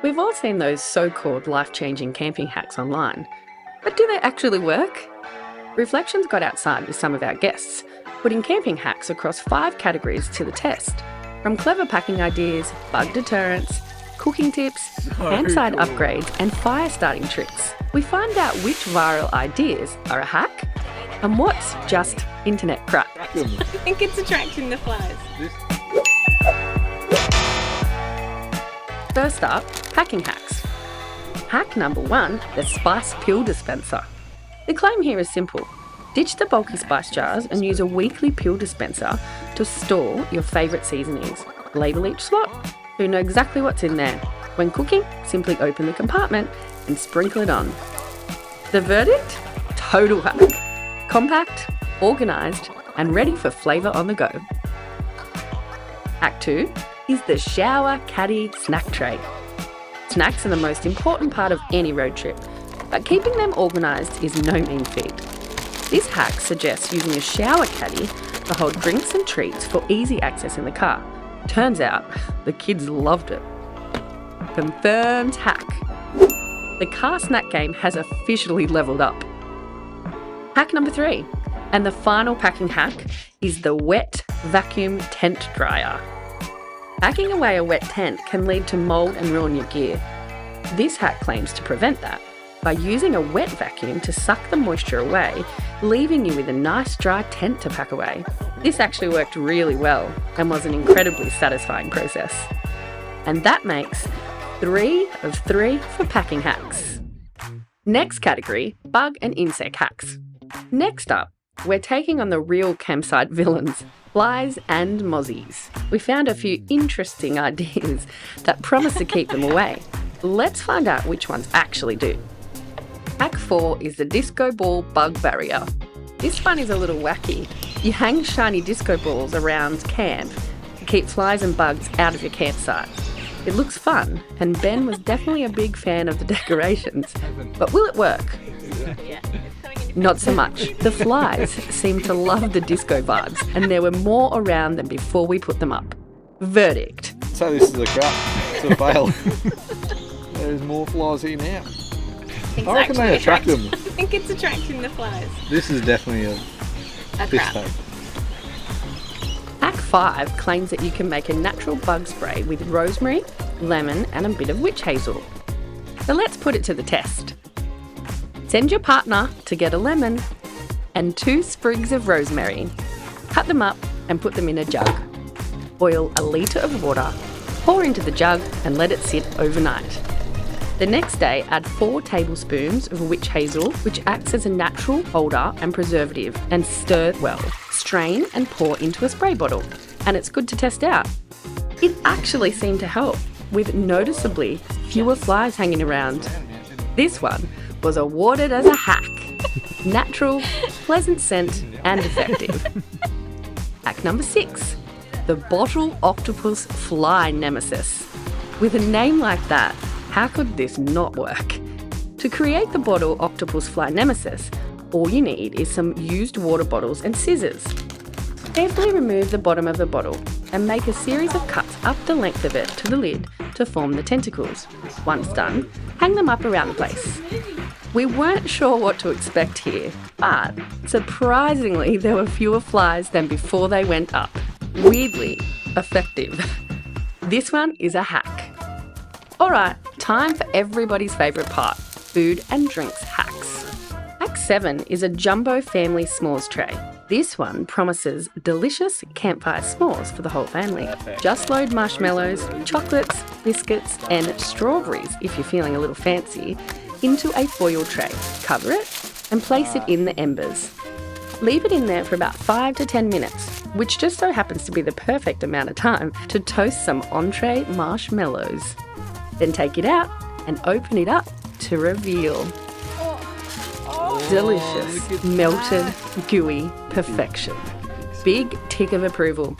We've all seen those so-called life-changing camping hacks online, but do they actually work? Reflections got outside with some of our guests, putting camping hacks across 5 categories to the test, from clever packing ideas, bug deterrents, cooking tips, campsite upgrades and fire starting tricks. We find out which viral ideas are a hack and what's just internet crap. I think it's attracting the flies. First up, packing hacks. Hack number 1, the spice pill dispenser. The claim here is simple. Ditch the bulky spice jars and use a weekly pill dispenser to store your favourite seasonings. Label each slot so you know exactly what's in there. When cooking, simply open the compartment and sprinkle it on. The verdict? Total hack. Compact, organised and ready for flavour on the go. Hack 2 is the shower caddy snack tray. Snacks are the most important part of any road trip, but keeping them organised is no mean feat. This hack suggests using a shower caddy to hold drinks and treats for easy access in the car. Turns out, the kids loved it. Confirmed hack. The car snack game has officially levelled up. Hack number 3, and the final packing hack, is the wet vacuum tent dryer. Packing away a wet tent can lead to mould and ruin your gear. This hack claims to prevent that by using a wet vacuum to suck the moisture away, leaving you with a nice dry tent to pack away. This actually worked really well and was an incredibly satisfying process. And that makes 3 of 3 for packing hacks. Next category, bug and insect hacks. Next up, we're taking on the real campsite villains, flies and mozzies. We found a few interesting ideas that promise to keep them away. Let's find out which ones actually do. Hack 4 is the disco ball bug barrier. This one is a little wacky. You hang shiny disco balls around camp to keep flies and bugs out of your campsite. It looks fun, and Ben was definitely a big fan of the decorations. But will it work? Not so much. The flies seem to love the disco vibes, and there were more around than before we put them up. Verdict. So this is a crap. It's a fail. There's more flies here now. I reckon they attract them. I think it's attracting the flies. This is definitely a piss take. Hack 5 claims that you can make a natural bug spray with rosemary, lemon and a bit of witch hazel. So let's put it to the test. Send your partner to get a lemon and 2 sprigs of rosemary. Cut them up and put them in a jug. Boil a litre of water, pour into the jug and let it sit overnight. The next day, add 4 tablespoons of witch hazel, which acts as a natural holder and preservative, and stir well. Strain and pour into a spray bottle, and it's good to test out. It actually seemed to help, with noticeably fewer flies hanging around. This one was awarded as a hack. Natural, pleasant scent, and effective. Hack number 6, the bottle octopus fly nemesis. With a name like that, how could this not work? To create the bottle octopus fly nemesis, all you need is some used water bottles and scissors. Carefully remove the bottom of the bottle and make a series of cuts up the length of it to the lid to form the tentacles. Once done, hang them up around the place. We weren't sure what to expect here, but surprisingly there were fewer flies than before they went up. Weirdly effective. This one is a hack. Alright, time for everybody's favourite part, food and drinks hacks. Hack 7 is a jumbo family s'mores tray. This one promises delicious campfire s'mores for the whole family. Just load marshmallows, chocolates, biscuits and strawberries, if you're feeling a little fancy, into a foil tray. Cover it and place it in the embers. Leave it in there for about 5 to 10 minutes, which just so happens to be the perfect amount of time to toast some entree marshmallows. Then take it out and open it up to reveal. Delicious, melted, gooey perfection. Big tick of approval.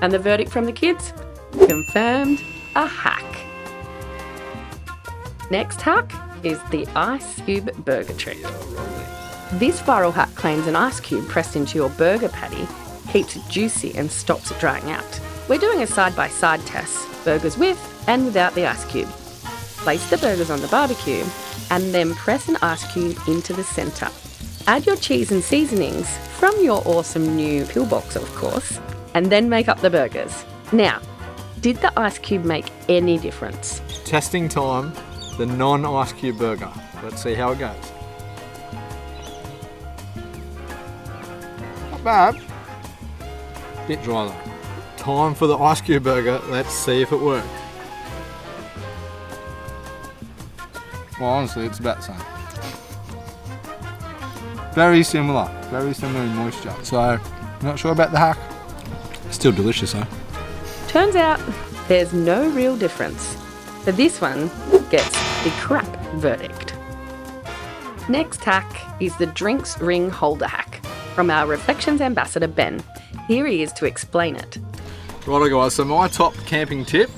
And the verdict from the kids? Confirmed a hack. Next hack is the ice cube burger trick. This viral hack claims an ice cube pressed into your burger patty keeps it juicy and stops it drying out. We're doing a side-by-side test, burgers with and without the ice cube. Place the burgers on the barbecue and then press an ice cube into the centre. Add your cheese and seasonings from your awesome new pillbox, of course, and then make up the burgers. Now, did the ice cube make any difference? Testing time, the non-ice cube burger. Let's see how it goes. Not bad. Bit dry though. Time for the ice cube burger. Let's see if it worked. Well, honestly, it's about the same. Very similar in moisture. So, not sure about the hack. Still delicious though. Turns out there's no real difference. So this one gets the crap verdict. Next hack is the drinks ring holder hack from our Reflections ambassador Ben. Here he is to explain it. Righto guys, so my top camping tip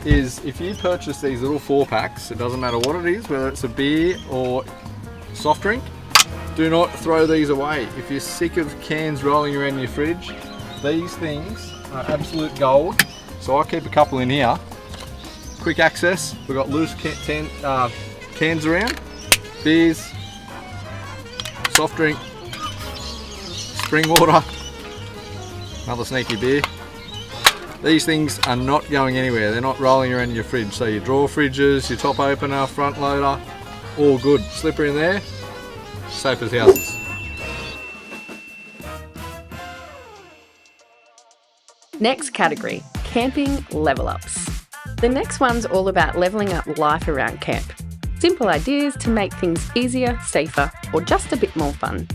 is if you purchase these little 4-packs, it doesn't matter what it is, whether it's a beer or soft drink, do not throw these away. If you're sick of cans rolling around in your fridge, these things are absolute gold. So I keep a couple in here. Quick access, we've got loose cans around, beers, soft drink, spring water, another sneaky beer. These things are not going anywhere, they're not rolling around in your fridge. So your drawer fridges, your top opener, front loader, all good. Slipper in there, safe as houses. Next category, camping level ups. The next one's all about leveling up life around camp. Simple ideas to make things easier, safer, or just a bit more fun.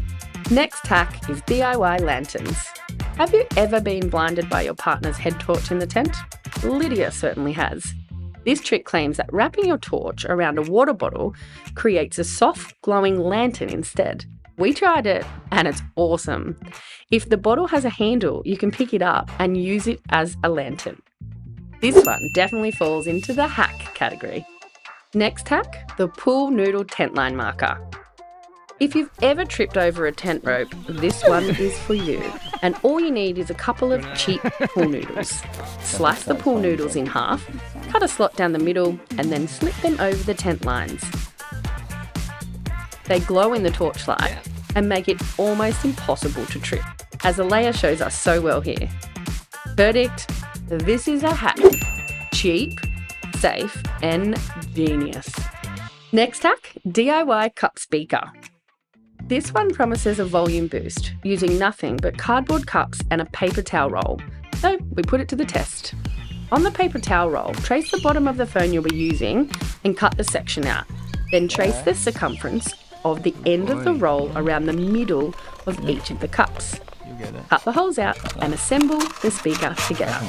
Next hack is DIY lanterns. Have you ever been blinded by your partner's head torch in the tent? Lydia certainly has. This trick claims that wrapping your torch around a water bottle creates a soft, glowing lantern instead. We tried it and it's awesome. If the bottle has a handle, you can pick it up and use it as a lantern. This one definitely falls into the hack category. Next hack, the pool noodle tent line marker. If you've ever tripped over a tent rope, this one is for you. And all you need is a couple of cheap pool noodles. Slice the pool noodles in half, cut a slot down the middle, and then slip them over the tent lines. They glow in the torchlight and make it almost impossible to trip, as the layer shows us so well here. Verdict, this is a hack. Cheap, safe, and genius. Next hack, DIY cup speaker. This one promises a volume boost using nothing but cardboard cups and a paper towel roll. So we put it to the test. On the paper towel roll, trace the bottom of the phone you'll be using and cut the section out. Then trace the circumference of the end of the roll around the middle of each of the cups. Cut the holes out and assemble the speaker together.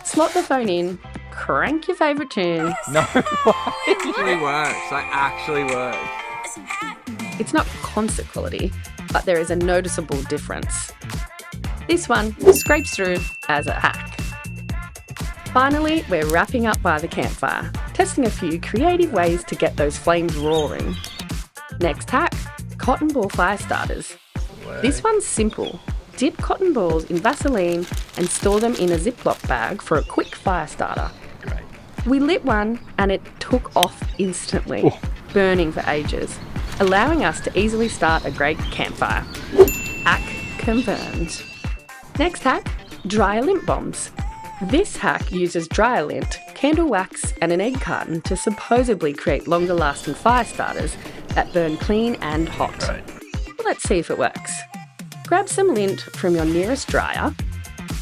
Slot the phone in, crank your favourite tune. No, it actually works. That actually works. It's not concert quality, but there is a noticeable difference. This one scrapes through as a hack. Finally, we're wrapping up by the campfire, testing a few creative ways to get those flames roaring. Next hack, cotton ball fire starters. This one's simple. Dip cotton balls in Vaseline and store them in a Ziploc bag for a quick fire starter. Great. We lit one and it took off instantly, burning for ages, allowing us to easily start a great campfire. Hack confirmed. Next hack, dryer lint bombs. This hack uses dryer lint, candle wax and an egg carton to supposedly create longer lasting fire starters that burn clean and hot. Right. Let's see if it works. Grab some lint from your nearest dryer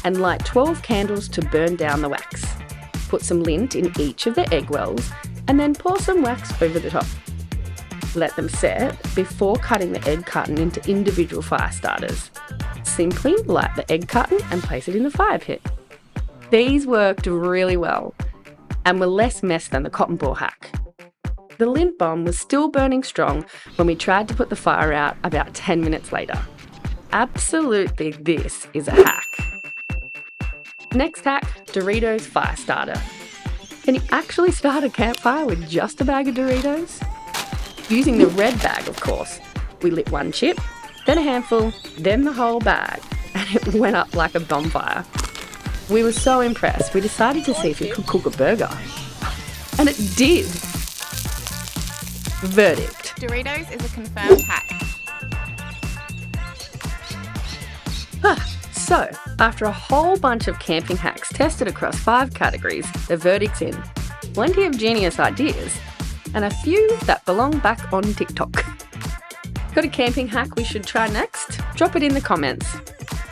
and light 12 candles to burn down the wax. Put some lint in each of the egg wells and then pour some wax over the top. Let them set before cutting the egg carton into individual fire starters. Simply light the egg carton and place it in the fire pit. These worked really well and were less mess than the cotton ball hack. The lint bomb was still burning strong when we tried to put the fire out about 10 minutes later. Absolutely, this is a hack. Next hack, Doritos fire starter. Can you actually start a campfire with just a bag of Doritos? Using the red bag, of course. We lit one chip, then a handful, then the whole bag, and it went up like a bonfire. We were so impressed, we decided to see if it could cook a burger. And it did! Verdict. Doritos is a confirmed hack. So, after a whole bunch of camping hacks tested across 5 categories, the verdict's in. Plenty of genius ideas, and a few that belong back on TikTok. Got a camping hack we should try next? Drop it in the comments.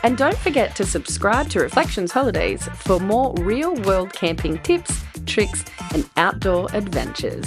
And don't forget to subscribe to Reflections Holidays for more real-world camping tips, tricks, and outdoor adventures.